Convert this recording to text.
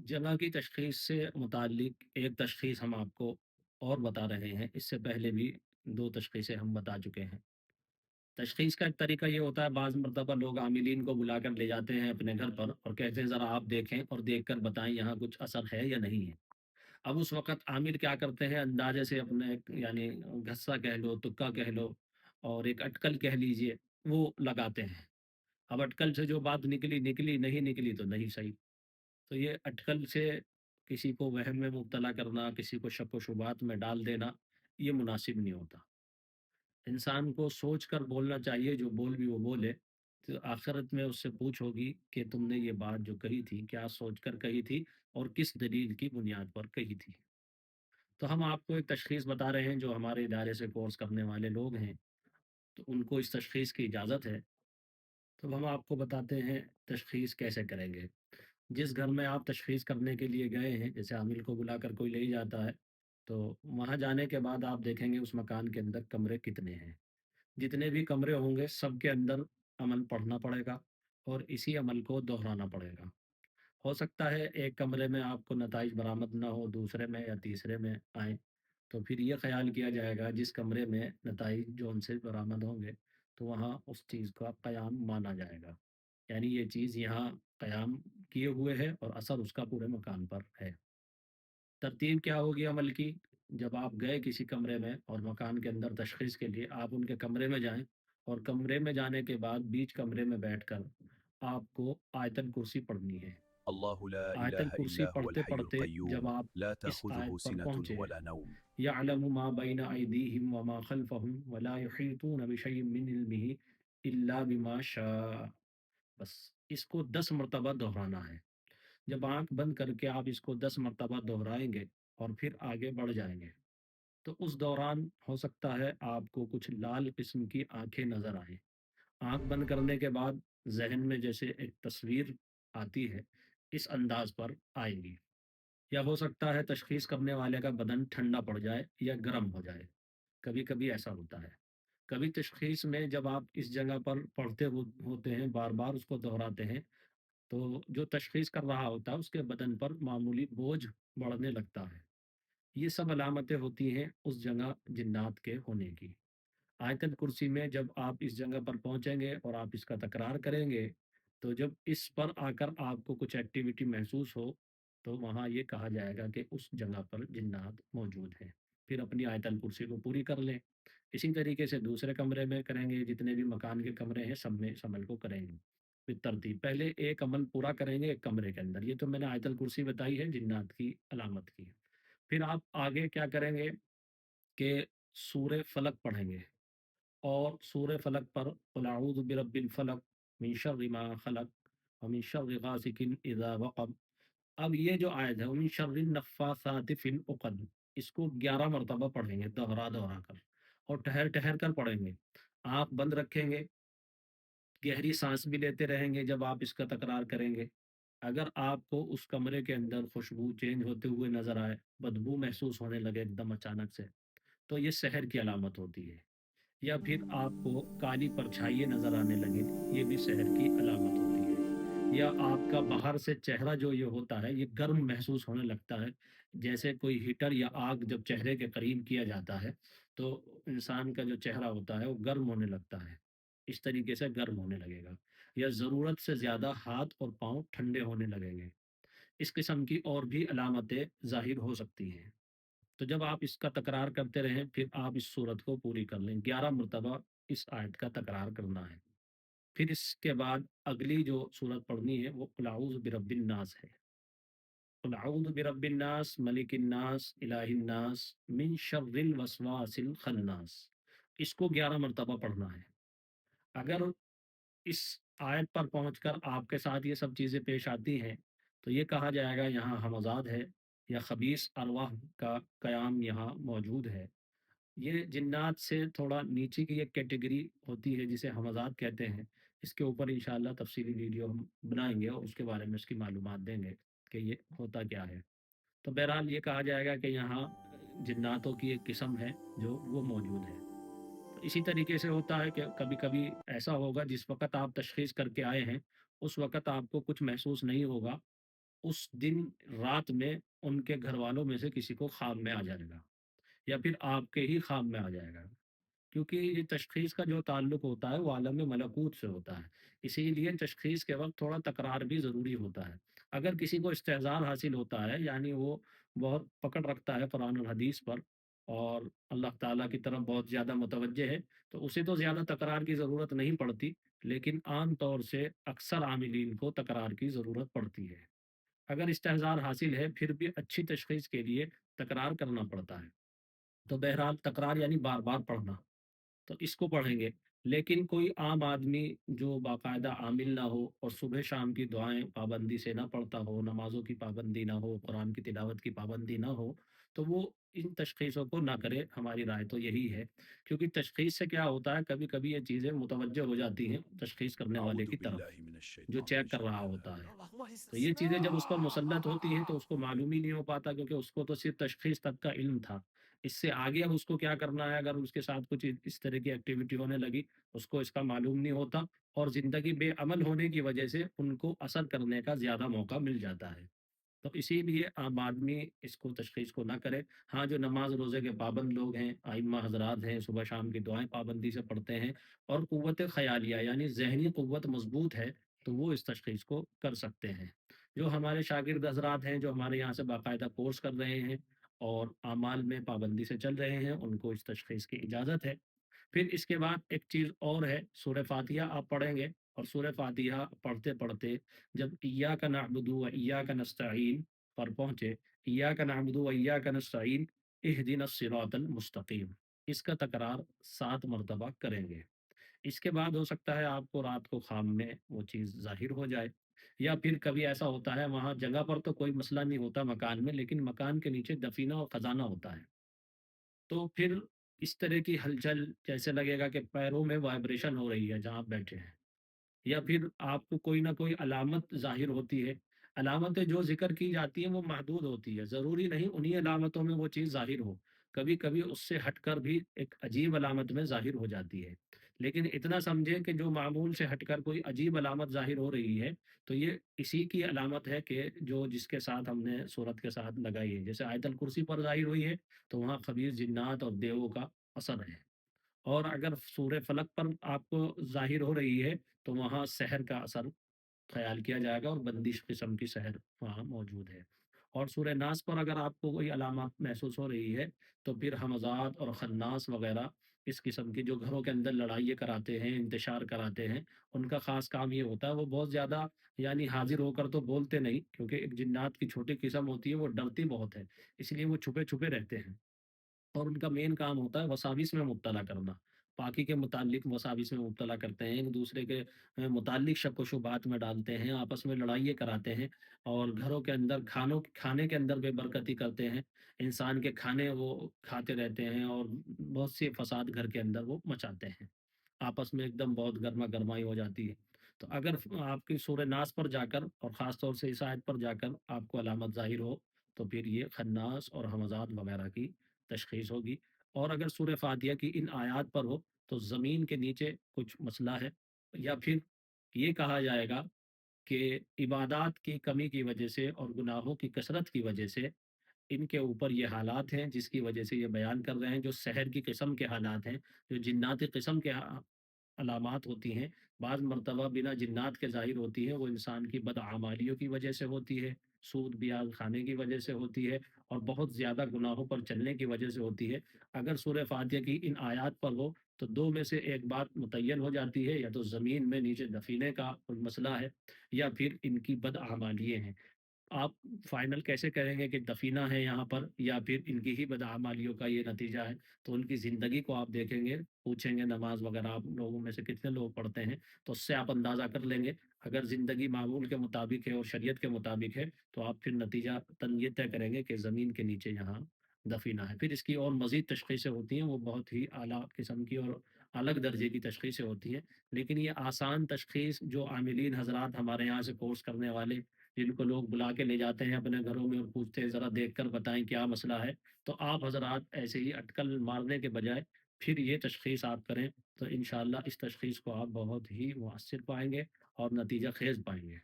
जगह की तशख़ीस से मुताल्लिक़ एक तशख़ीस हम आपको और बता रहे हैं। इससे पहले भी 2 तशख़ीसें हम बता चुके हैं। तशख़ीस का एक तरीका ये होता है, बाज़ मरतबा लोग आमिलीन को बुलाकर ले जाते हैं अपने घर पर और कहते हैं ज़रा आप देखें और देखकर बताएँ यहाँ कुछ असर है या नहीं है। अब उस वक़्त आमिल क्या करते हैं, अंदाज़े से अपने यानी घस्सा कह लो, तुक्का कह लो और एक अटकल कह लीजिए, वो लगाते हैं। अब अटकल से जो बात निकली, निकली, नहीं निकली तो नहीं सही। तो ये अटकल से किसी को वहम में मुब्तला करना, किसी को शक व शुबहात में डाल देना, ये मुनासिब नहीं होता। इंसान को सोच कर बोलना चाहिए, जो बोल भी वो बोले, तो आखिरत में उससे पूछ होगी कि तुमने ये बात जो कही थी, क्या सोच कर कही थी और किस दलील की बुनियाद पर कही थी। तो हम आपको एक तशख़ीस बता रहे हैं, जो हमारे इदारे से कोर्स करने वाले लोग हैं, तो उनको इस तशख़ीस की इजाज़त है। तो हम आपको बताते हैं तशख़ीस कैसे करेंगे। जिस घर में आप तशख़ीस करने के लिए गए हैं, जैसे आमिल को बुलाकर कोई ले जाता है, तो वहाँ जाने के बाद आप देखेंगे उस मकान के अंदर कमरे कितने हैं। जितने भी कमरे होंगे सबके अंदर अमल पढ़ना पड़ेगा और इसी अमल को दोहराना पड़ेगा। हो सकता है एक कमरे में आपको नताइज बरामद ना हो, दूसरे में या तीसरे में आए, तो फिर ये ख़्याल किया जाएगा जिस कमरे में नताइज जो उनसे बरामद होंगे, तो वहाँ उस चीज़ का क़याम माना जाएगा। यानी ये चीज़ यहाँ क़याम किए हुए है और असर उसका पूरे मकान पर है। तरतीब क्या होगी अमल की? जब आप गए किसी कमरे में और मकान के अंदर तशख़ीस के लिए, आप उनके कमरे में जाएँ और कमरे में जाने के बाद बीच कमरे में बैठकर आपको आयतल कुर्सी पढ़नी है। الله لا आयतल إله कुर्सी إلا هو الحي पढ़ते-पढ़ते जब القيوم आप لا इस تأخذه आयत पर سنة पहुँचे, ولا नौम। यअलमु मा बैन अयदीहिम व मा खल्फहुम व ला युहीतून बिशैइन मिन इल्मिही इल्ला बिमा शाअ। बस इसको 10 मर्तबा दोहराना है। जब आँख बंद करके आप इसको 10 मर्तबा दोहराएँगे और फिर आगे बढ़ जाएँगे, तो उस दौरान हो सकता है आपको कुछ लाल किस्म की आँखें नज़र आएँ। आँख बंद करने के बाद ज़हन में जैसे एक तस्वीर आती है, इस अंदाज़ पर आएगी। या हो सकता है तशख़ीस करने वाले का बदन ठंडा पड़ जाए या गर्म हो जाए, कभी-कभी ऐसा होता है। कभी तशख़ीस में जब आप इस जगह पर पढ़ते होते हैं, बार-बार उसको दोहराते हैं, तो जो तशख़ीस कर रहा होता है उसके बदन पर मामूली बोझ बढ़ने लगता है। ये सब अलामतें होती हैं उस जगह जिन्नात के होने की। आयतल कुर्सी में जब आप इस जगह पर पहुँचेंगे और आप इसका तकरार करेंगे, तो जब इस पर आकर आपको कुछ एक्टिविटी महसूस हो, तो वहाँ ये कहा जाएगा कि उस जगह पर जिन्नात मौजूद हैं। फिर अपनी आयतल कुर्सी को पूरी कर लें। इसी तरीके से दूसरे कमरे में करेंगे, जितने भी मकान के कमरे हैं सब में इस अमल को करेंगे। फिर तरतीब पहले एक अमल पूरा करेंगे एक कमरे के अंदर। ये तो मैंने आयतल कुर्सी बताई है जिन्नात की अलामत की। फिर आप आगे क्या करेंगे कि सूरे फलक पढ़ेंगे और सूरे फलक पर कुल अऊज़ु बिरब्बिल फलक मिन शर्रि मा खलक व मिन शर्रि गासिकिन इज़ा वक़ब। अब ये जो आयत है मिन शर्रिन नफ़्फ़ासाति फ़िल उक़द, इसको 11 मर्तबा पढ़ेंगे दोहरा-दोहरा कर और ठहर-ठहर कर पढ़ेंगे। आँख बंद रखेंगे, गहरी साँस भी लेते रहेंगे जब आप इसका तकरार करेंगे। अगर आपको उस कमरे के अंदर खुशबू चेंज होते हुए नज़र आए, बदबू महसूस होने लगे एकदम अचानक से, तो ये सहर की अलामत होती है। या फिर आपको काली परछाइयाँ नज़र आने लगें, ये भी सहर की अलामत होती है। या आपका बाहर से चेहरा जो ये होता है, ये गर्म महसूस होने लगता है, जैसे कोई हीटर या आग जब चेहरे के करीब किया जाता है, तो इंसान का जो चेहरा होता है, वो गर्म होने लगता है। इस तरीके से गर्म होने लगेगा या ज़रूरत से ज़्यादा हाथ और पाँव ठंडे होने लगेंगे। इस किस्म की और भी अलामतें ज़ाहिर हो सकती हैं। तो जब आप इसका तकरार करते रहें, फिर आप इस सूरत को पूरी कर लें। 11 मर्तबा इस आयत का तकरार करना है। फिर इसके बाद अगली जो सूरत पढ़नी है वो कुल अऊज़ु बिरब्बिन नास है। कुल अऊज़ु बिरब्बिन नास, मलिकिन नास, इलाहिन नास, मिन शर्रिल वसवासिल खन्नास। इसको 11 मर्तबा पढ़ना है। अगर इस आयत पर पहुंचकर आपके साथ ये सब चीज़ें पेश आती हैं, तो ये कहा जाएगा यहाँ हमज़ाद है या खबीस अरवाह का क़याम यहाँ मौजूद है। ये जिन्नात से थोड़ा नीचे की एक कैटेगरी होती है जिसे हमज़ात कहते हैं। इसके ऊपर इंशाअल्लाह तफ़सीली वीडियो हम बनाएँगे और उसके बारे में उसकी मालूमात देंगे कि ये होता क्या है। तो बहरहाल ये कहा जाएगा कि यहाँ जिन्नातों की एक किस्म है जो वो मौजूद है। तो इसी तरीके से होता है कि कभी-कभी ऐसा होगा जिस वक़्त आप तशख़ीस करके आए हैं, उस वक़्त आपको कुछ महसूस नहीं होगा उस दिन रात में उनके घरवालों में से किसी को ख्वाब में आ जाएगा, या फिर आपके ही ख्वाब में आ जाएगा। क्योंकि ये तशख़ीस का जो ताल्लुक होता है वो आलम मलकूत से होता है। इसीलिए तशख़ीस के वक़्त थोड़ा तकरार भी ज़रूरी होता है। अगर किसी को इस्तेज़ार हासिल होता है, यानी वो बहुत पकड़ रखता है कुरान और हदीस पर और अल्लाह ताला की तरफ बहुत ज़्यादा मुतवज्जे है, तो उसे तो ज़्यादा तकरार की ज़रूरत नहीं पड़ती, लेकिन आम तौर से अक्सर आमिलीन को तकरार की ज़रूरत पड़ती है। अगर इस्तेज़ार हासिल है, फिर भी अच्छी तशख़ीस के लिए तकरार करना पड़ता है। तो बहरहाल तकरार यानी बार-बार पढ़ना। तो इसको पढ़ेंगे। लेकिन कोई आम आदमी जो बाकायदा आमिल ना हो और सुबह-शाम की दुआएँ पाबंदी से ना पढ़ता हो, नमाज़ों की पाबंदी ना हो, कुरान की तिलावत की पाबंदी ना हो, तो वो इन तशख़ीसों को ना करे, हमारी राय तो यही है। क्योंकि तशख़ीस से क्या होता है, कभी-कभी ये चीज़ें मुतवज्जह हो जाती हैं तशख़ीस करने वाले أعوذ की तरफ, بالله من जो الشيطان चेक कर الرجيم रहा لا होता حول है। ولا قوة तो ये चीज़ें जब उस पर मुसल्लत होती हैं, तो إلا उसको मालूम ही नहीं हो पाता, क्योंकि उसको तो सिर्फ़ तशख़ीस तक का इल्म था। इससे आगे अब उसको क्या करना है, अगर उसके साथ कुछ इस तरह की एक्टिविटी होने लगी, उसको इसका मालूम नहीं होता और ज़िंदगी बेअमल होने की वजह से उनको असर करने का ज़्यादा मौका मिल जाता है। तो इसीलिए आम आदमी इसको तशख़ीस को ना करे। हाँ, जो नमाज़ रोज़े के पाबंद लोग हैं, आइम्मा हज़रात हैं, सुबह शाम की दुआएँ पाबंदी से पढ़ते हैं और क़ुव्वत ख़यालिया यानी ज़हनी क़ुव्वत मज़बूत है, तो वो इस तशख़ीस को कर सकते हैं। जो हमारे शागिर्द हज़रात हैं, जो हमारे यहाँ से बाकायदा कोर्स कर रहे हैं और अमाल में पाबंदी से चल रहे हैं, उनको इस तशख़ीस की इजाज़त है। फिर इसके बाद एक चीज़ और है, सूरह फ़ातिहा आप पढ़ेंगे और सूरह फ़ातिहा पढ़ते-पढ़ते जब इय्याका नअबुदु व इय्याका नस्तईन पर पहुँचे, इय्याका नअबुदु व इय्याका नस्तईन इहदिनस सिरातल मुस्तकीम, इसका तकरार 7 मरतबा करेंगे। इसके बाद हो सकता है आपको रात को ख्वाब में वो चीज़ ज़ाहिर हो जाए, या फिर कभी ऐसा होता है, वहाँ जगह पर तो कोई मसला नहीं होता मकान में, लेकिन मकान के नीचे दफ़ीना और ख़ज़ाना होता है। तो फिर इस तरह की हलचल, जैसे लगेगा कि पैरों में वाइब्रेशन हो रही है जहाँ आप बैठे हैं, या फिर आपको कोई ना कोई अलामत ज़ाहिर होती है। अलामतें जो ज़िक्र की जाती हैं वो महदूद होती है, ज़रूरी नहीं उन्हीं अलामतों में वो चीज़ ज़ाहिर हो। कभी-कभी उससे हटकर भी एक अजीब अलामत में ज़ाहिर हो जाती है। लेकिन इतना समझें कि जो मामूल से हटकर कोई अजीब अलामत ज़ाहिर हो रही है, तो ये इसी की अलामत है कि जो जिसके साथ हमने सूरत के साथ लगाई है। जैसे आयतल कुर्सी पर ज़ाहिर हुई है, तो वहाँ खबीर जिन्नात और देवों का असर है। और अगर सूरह फलक पर आपको ज़ाहिर हो रही है, तो वहाँ सहर का असर ख़्याल किया जाएगा और बंदिश किस्म की सहर वहाँ मौजूद है। और सूरह नास पर अगर आपको कोई अलामत महसूस हो रही है, तो फिर हमज़ात और खन्नास वग़ैरह इस किस्म की जो घरों के अंदर लड़ाइयाँ कराते हैं, इंतशार कराते हैं, उनका ख़ास काम ये होता है, वो बहुत ज़्यादा यानी हाज़िर होकर तो बोलते नहीं, क्योंकि एक जिन्नात की छोटी किस्म होती है, वो डरती बहुत है, इसलिए वो छुपे-छुपे रहते हैं। और उनका मेन काम होता है वसाविस में मुब्तला करना। पाकी के मुताल्लिक वसाविस में मुब्तला करते हैं, एक-दूसरे के मुताल्लिक शक व शुबहात में डालते हैं, आपस में लड़ाइयाँ कराते हैं और घरों के अंदर खाने के अंदर बेबरकती करते हैं। इंसान के खाने वो खाते रहते हैं और बहुत से फ़साद घर के अंदर वो मचाते हैं। आपस में एकदम बहुत गरमा-गरमाई हो जाती है। तो अगर आपकी सूरह नास पर जाकर और ख़ास तौर से इस आयत पर जाकर आपको अलामत ज़ाहिर हो, तो फिर ये खन्नास और हमज़ात वग़ैरह की तशख़ीस होगी। और अगर सूरह फ़ातिहा की इन आयात पर हो, तो ज़मीन के नीचे कुछ मसला है, या फिर ये कहा जाएगा कि इबादत की कमी की वजह से और गुनाहों की कसरत की वजह से इनके ऊपर ये हालात हैं, जिसकी वजह से ये बयान कर रहे हैं, जो सहर की किस्म के हालात हैं, जो जिन्नाती किस्म के अलामात होती हैं, बाज़ मर्तबा बिना जिन्नात के ज़ाहिर होती हैं, वो इंसान की बदआमालियों की वजह से होती है, सूद ब्याज़ खाने की वजह से होती है और बहुत ज़्यादा गुनाहों पर चलने की वजह से होती है। अगर सूरह फ़ातिहा की इन आयात पर हो, तो 2 में से एक बात मुतय्यन हो जाती है, या तो ज़मीन में नीचे दफ़ीने का कोई मसला है, या फिर इनकी बदआमालियाँ हैं। आप फाइनल कैसे करेंगे कि दफ़ीना है यहाँ पर या फिर इनकी ही बदआमालियों का ये नतीजा है? तो उनकी ज़िंदगी को आप देखेंगे, पूछेंगे नमाज़ वग़ैरह आप लोगों में से कितने लोग पढ़ते हैं, तो उससे आप अंदाज़ा कर लेंगे। अगर ज़िंदगी मामूल के मुताबिक है और शरीयत के मुताबिक है, तो आप फिर नतीजा तन ये तय करेंगे कि ज़मीन के नीचे यहाँ दफ़ीना है। फिर इसकी और मज़ीद तशख़ीसें होती हैं, वो बहुत ही आला किस्म की और अलग दर्जे की तशख़ीसें होती हैं। लेकिन ये आसान तशख़ीस जो आमिलीन हज़रात हमारे यहाँ से कोर्स करने वाले, जिनको लोग बुला के ले जाते हैं अपने घरों में और पूछते हैं ज़रा देख कर बताएँ क्या मसला है। तो आप हज़रात ऐसे ही अटकल मारने के बजाय फिर ये तशख़ीस आप करें, तो इंशाअल्लाह इस तशख़ीस को आप बहुत ही मुअस्सिर पाएँगे और नतीजा ख़ेज़ पाएँगे।